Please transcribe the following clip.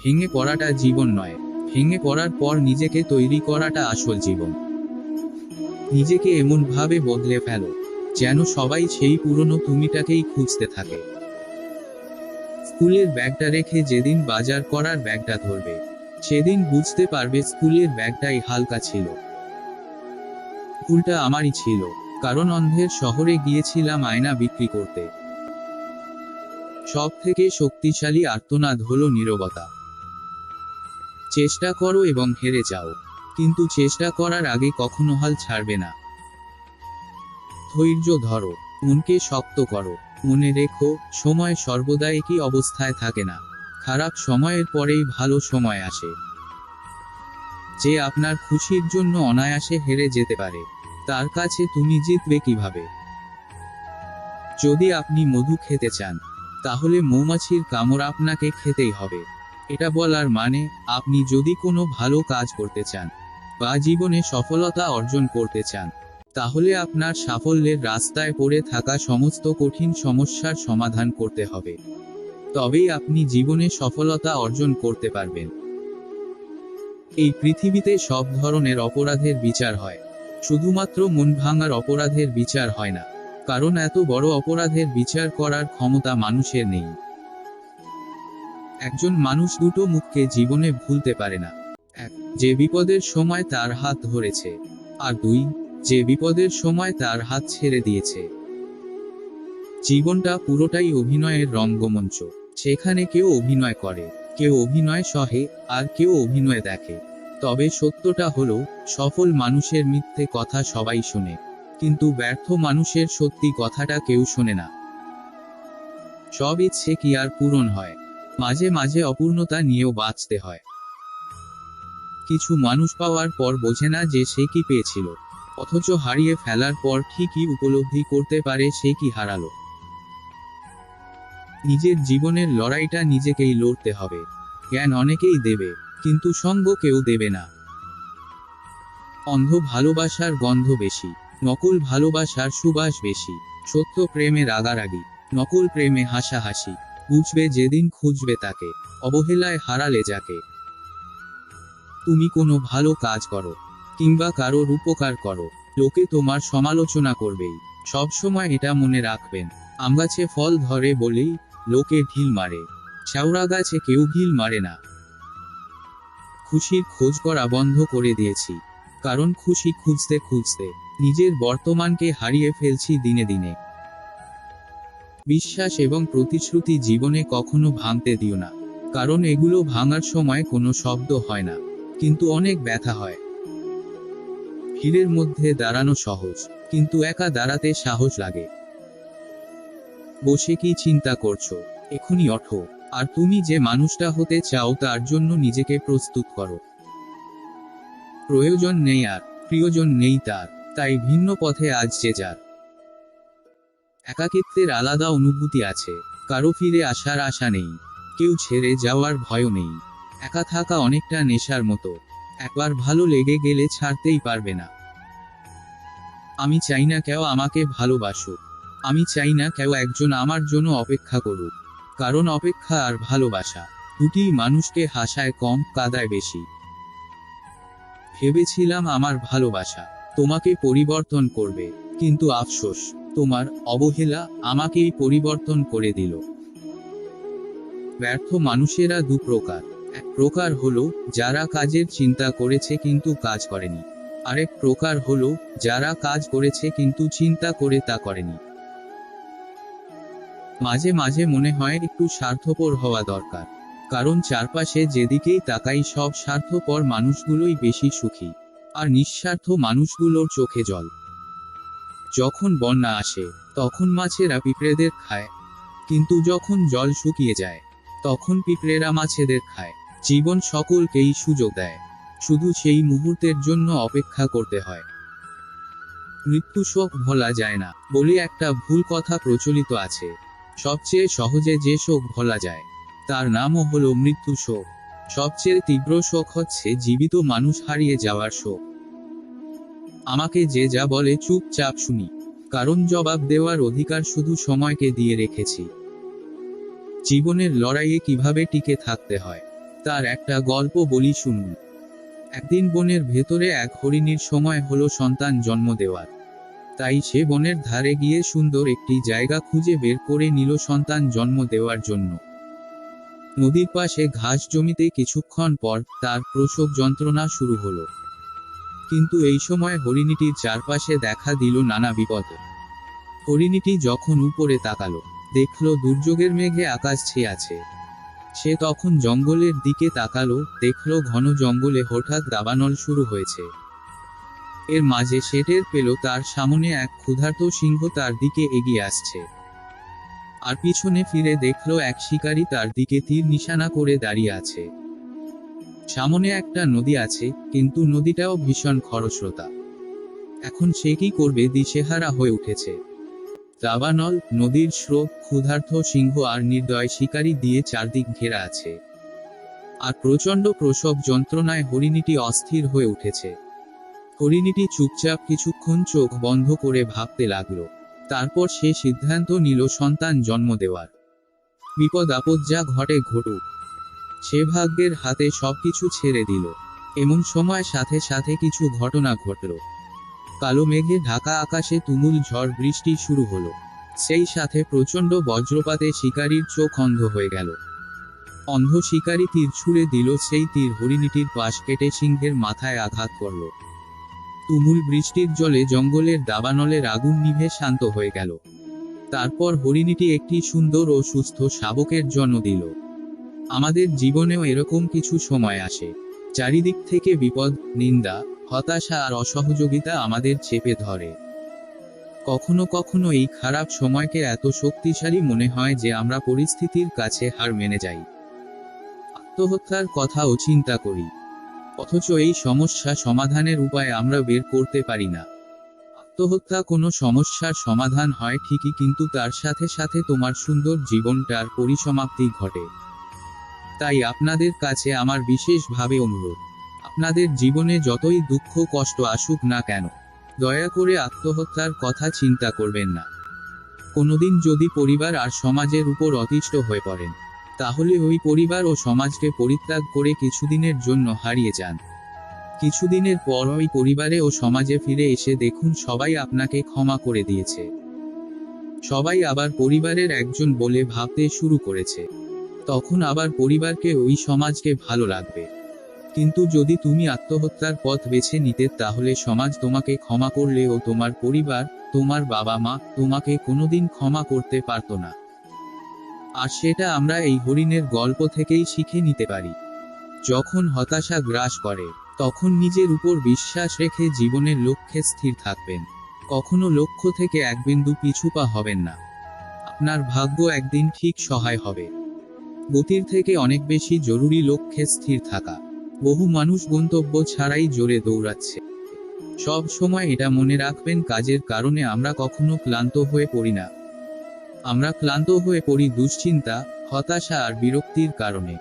ভেঙে পড়াটা জীবন নয়, ভেঙে পড়ার পর নিজেকে তৈরি করাটা আসল জীবন। নিজেকে এমনভাবে বদলে ফেলো যেন সবাই সেই পুরনো তুমিটাকেই খুঁজতে থাকে। স্কুলের ব্যাগটা রেখে যেদিন বাজার করার ব্যাগটা ধরবে, সেদিন বুঝতে পারবে স্কুলের ব্যাগটাই হালকা ছিল। ভুলটা আমারই ছিল, কারণ অন্ধের শহরে গিয়েছিলাম আয়না বিক্রি করতে। সব থেকে শক্তিশালী আর্তনাদ হলো নীরবতা। চেষ্টা করো এবং হেরে যাও, কিন্তু চেষ্টা করার আগে কখনো হাল ছাড়বে না। ধৈর্য ধরো, মনকে শক্ত করো। মনে রেখো, সময় সর্বদা একই অবস্থায় থাকে না। খারাপ সময়ের পরেই ভালো সময় আসে। যে আপনার খুশির জন্য অনায়াসে হেরে যেতে পারে, তার কাছে তুমি জিতবে কিভাবে? যদি আপনি মধু খেতে চান, তাহলে মৌমাছির কামড় আপনাকে খেতেই হবে। এটা বলার মানে, আপনি যদি কোনো ভালো কাজ করতে চান বা জীবনে সফলতা অর্জন করতে চান, তাহলে আপনার সাফল্যের রাস্তায় পড়ে থাকা সমস্ত কঠিন সমস্যার সমাধান করতে হবে। তবেই আপনি জীবনে সফলতা অর্জন করতে পারবেন। এই পৃথিবীতে সব ধরনের অপরাধের বিচার হয়, শুধুমাত্র মন ভাঙার অপরাধের বিচার হয় না, কারণ এত বড় অপরাধের বিচার করার ক্ষমতা মানুষের নেই। একজন মানুষ দুটো মুখকে জীবনে ভুলতে পারে না। এক, যে বিপদের সময় তার হাত ধরেছে, আর দুই, যে বিপদের সময় তার হাত ছেড়ে দিয়েছে। জীবনটা পুরোটাই অভিনয়ের রঙ্গমঞ্চ। সেখানে কেউ অভিনয় করে, কেউ অভিনয় সহে, আর কেউ অভিনয় দেখে। তবে সত্যটা হলো, সফল মানুষের মিথ্যে কথা সবাই শোনে, কিন্তু ব্যর্থ মানুষের সত্যি কথাটা কেউ শোনে না। সব ইচ্ছে কি আর পূরণ হয়? মাঝে মাঝে অপূর্ণতা নিয়েও বাঁচতে হয়। কিছু মানুষ পাওয়ার পর বোঝে না যে সে কি পেয়েছিল, অথচ হারিয়ে ফেলার পর ঠিকই উপলব্ধি করতে পারে সে কি হারালো। নিজের জীবনের লড়াইটা নিজেকেই লড়তে হবে। জ্ঞান অনেকেই দেবে, কিন্তু সঙ্গ কেউ দেবে না। অন্ধ ভালোবাসার গন্ধ বেশি, নকল ভালোবাসার সুবাস বেশি। সত্য প্রেমে রাগারাগি, নকল প্রেমে হাসাহাসি। বুঝবে যেদিন খুঁজবে তাকে, অবহেলায় হারালে যাকে। তুমি কোনো ভালো কাজ করো, কিংবা কারোর উপকার করো, লোকে তোমার সমালোচনা করবেই। সবসময় এটা মনে রাখবেন, আম গাছে ফল ধরে বলেই লোকে ঢিল মারে, শেওড়া গাছে কেউ ঢিল মারে না। খুশির খোঁজ করা বন্ধ করে দিয়েছি, কারণ খুশি খুঁজতে খুঁজতে নিজের বর্তমানকে হারিয়ে ফেলছি দিনে দিনে। বিশ্বাস এবং প্রতিশ্রুতি জীবনে কখনো ভাঙতে দিও না, কারণ এগুলো ভাঙার সময় কোনো শব্দ হয় না, কিন্তু অনেক ব্যথা হয়। ভিড়ের মধ্যে দাঁড়ানো সহজ, কিন্তু একা দাঁড়াতে সাহস লাগে। বসে কি চিন্তা করছো? এখনই ওঠো, আর তুমি যে মানুষটা হতে চাও তার জন্য নিজেকে প্রস্তুত করো। প্রয়োজন নেই আর প্রিয়জন নেই তার, তাই ভিন্ন পথে আজ যে যার। একাকিত্বের আলাদা অনুভূতি আছে, কারো ফিরে আসার আশা নেই, কেউ ছেড়ে যাওয়ার ভয়ও নেই। একা থাকা অনেকটা নেশার মতো, একবার ভালো লেগে গেলে ছাড়তেই পারবে না। আমি চাই না কেউ আমাকে ভালোবাসুক, আমি চাই না কেউ একজন আমার জন্য অপেক্ষা করুক, কারণ অপেক্ষা আর ভালোবাসা দুটিই মানুষকে হাসায় কম, কাঁদায় বেশি। ভেবেছিলাম আমার ভালোবাসা তোমাকে পরিবর্তন করবে, কিন্তু আফসোস, তোমার অবহেলা আমাকেই পরিবর্তন করে দিল। ব্যর্থ মানুষেরা দু প্রকার। এক প্রকার হলো যারা কাজের চিন্তা করেছে কিন্তু কাজ করেনি, আরেক প্রকার হলো যারা কাজ করেছে কিন্তু চিন্তা করে তা করেনি। মাঝে মাঝে মনে হয় একটু স্বার্থপর হওয়া দরকার, কারণ চারপাশে যেদিকেই তাকাই সব স্বার্থপর মানুষগুলোই বেশি সুখী, আর নিঃস্বার্থ মানুষগুলোর চোখে জল। যখন বন্যা আসে তখন মাছেরা পিঁপড়েদের খায়, কিন্তু যখন জল শুকিয়ে যায় তখন পিঁপড়েরা মাছেদের খায়। জীবন সকলকেই সুযোগ দেয়, শুধু সেই মুহূর্তের জন্য অপেক্ষা করতে হয়। মৃত্যু শোক ভোলা যায় না বলে একটা ভুল কথা প্রচলিত আছে। সবচেয়ে সহজে যে শোক ভোলা যায় তার নামও হলো মৃত্যু শোক। সবচেয়ে তীব্র শোক হচ্ছে জীবিত মানুষ হারিয়ে যাওয়ার শোক। আমাকে যে যা বলে চুপচাপ শুনি, কারণ জবাব দেওয়ার অধিকার শুধু সময়কে দিয়ে রেখেছি। জীবনের লড়াইয়ে কিভাবে টিকে থাকতে হয় তার একটা গল্প বলি শুনুন। একদিন বনের ভেতরে এক হরিণীর সময় হলো সন্তান জন্ম দেওয়ার। তাই সে বনের ধারে গিয়ে সুন্দর একটি জায়গা খুঁজে বের করে নিল সন্তান জন্ম দেওয়ার জন্য। নদীর পাশে ঘাস জমিতে কিছুক্ষণ পর তার প্রসব যন্ত্রণা শুরু হলো। কিন্তু এই সময় হরিণীটির চারপাশে দেখা দিল নানা বিপদ। হরিণীটি যখন উপরে তাকালো, দেখল দুর্যোগের মেঘে আকাশ ছেয়ে আছে। সে তখন জঙ্গলের দিকে তাকালো, দেখল ঘন জঙ্গলে হঠাৎ দাবানল শুরু হয়েছে। এর মাঝে সে টের পেল তার সামনে এক ক্ষুধার্ত সিংহ তার দিকে এগিয়ে আসছে। আর পিছনে ফিরে দেখল এক শিকারী তার দিকে তীর নিশানা করে দাঁড়িয়ে আছে। সামনে একটা নদী আছে, কিন্তু নদীটাও ভীষণ খরস্রোতা। এখন সে কি করবে দিশেহারা হয়ে উঠেছে। দাবানল, নদীর স্রোত, ক্ষুধার্ত সিংহ আর নির্দয় শিকারী দিয়ে চারদিক ঘেরা আছে। আর প্রচণ্ড প্রসব যন্ত্রণায় হরিণীটি অস্থির হয়ে উঠেছে। হরিণীটি চুপচাপ কিছুক্ষণ চোখ বন্ধ করে ভাবতে লাগলো। তারপর সে সিদ্ধান্ত নিল সন্তান জন্ম দেওয়ার। বিপদ আপদ যা ঘটে ঘটুক, সে ভাগ্যের হাতে সবকিছু ছেড়ে দিল। এমন সময় সাথে সাথে কিছু ঘটনা ঘটল। কালো মেঘে ঢাকা আকাশে তুমুল ঝড় বৃষ্টি শুরু হলো। সেই সাথে প্রচণ্ড বজ্রপাতে শিকারীর চোখ অন্ধ হয়ে গেল। অন্ধ শিকারী তীর ছুঁড়ে দিল, সেই তীর হরিণীটির পাশ কেটে সিংহের মাথায় আঘাত করল। তুমুল বৃষ্টির জলে জঙ্গলের দাবানলের আগুন নিভে শান্ত হয়ে গেল। তারপর হরিণীটি একটি সুন্দর ও সুস্থ শাবকের জন্ম দিল। আমাদের জীবনেও এরকম কিছু সময় আসে, চারিদিক থেকে বিপদ, নিন্দা, হতাশা আর অসহযোগিতা আমাদের চেপে ধরে। কখনো কখনো এই খারাপ সময়কে এত শক্তিশালী মনে হয় যে আমরা পরিস্থিতির কাছে হার মেনে যাই, আত্মহত্যার কথাও চিন্তা করি। অথচ এই সমস্যা সমাধানের উপায় আমরা বের করতে পারি না। আত্মহত্যা কোনো সমস্যার সমাধান হয় ঠিকই, কিন্তু তার সাথে সাথে তোমার সুন্দর জীবনটার পরিসমাপ্তি ঘটে। তাই আপনাদের কাছে আমার বিশেষভাবে অনুরোধ, আপনাদের জীবনে যতই দুঃখ কষ্ট আসুক না কেন, দয়া করে আত্মহত্যার কথা চিন্তা করবেন না। কোনোদিন যদি পরিবার আর সমাজের উপর অতিষ্ঠ হয়ে পড়েন, তাহলে ওই পরিবার ও সমাজকে পরিত্যাগ করে কিছুদিনের জন্য হারিয়ে যান। কিছুদিনের পর ওই পরিবারে ও সমাজে ফিরে এসে দেখুন সবাই আপনাকে ক্ষমা করে দিয়েছে। সবাই আবার পরিবারের একজন বলে ভাবতে শুরু করেছে। তখন আবার পরিবারকে ওই সমাজকে ভালো লাগবে। কিন্তু যদি তুমি আত্মহত্যার পথ বেছে নিতে, তাহলে সমাজ তোমাকে ক্ষমা করলেও তোমার পরিবার, তোমার বাবা মা তোমাকে কোনোদিন ক্ষমা করতে পারত না। আর সেটা আমরা এই হরিণের গল্প থেকেই শিখে নিতে পারি। যখন হতাশা গ্রাস করে, তখন নিজের উপর বিশ্বাস রেখে জীবনের লক্ষ্যে স্থির থাকবেন। কখনো লক্ষ্য থেকে এক বিন্দু পিছু পা হবেন না। আপনার ভাগ্য একদিন ঠিক সহায় হবে। গতির থেকে অনেক বেশি জরুরি লক্ষ্যে স্থির থাকা। বহু মানুষ গন্তব্য ছাড়াই জোরে দৌড়াচ্ছে। সব সময় এটা মনে রাখবেন, কাজের কারণে আমরা কখনো ক্লান্ত হয়ে পড়ি না। আমরা ক্লান্ত হয়ে পড়ি দুশ্চিন্তা, হতাশা আর বিরক্তির কারণে।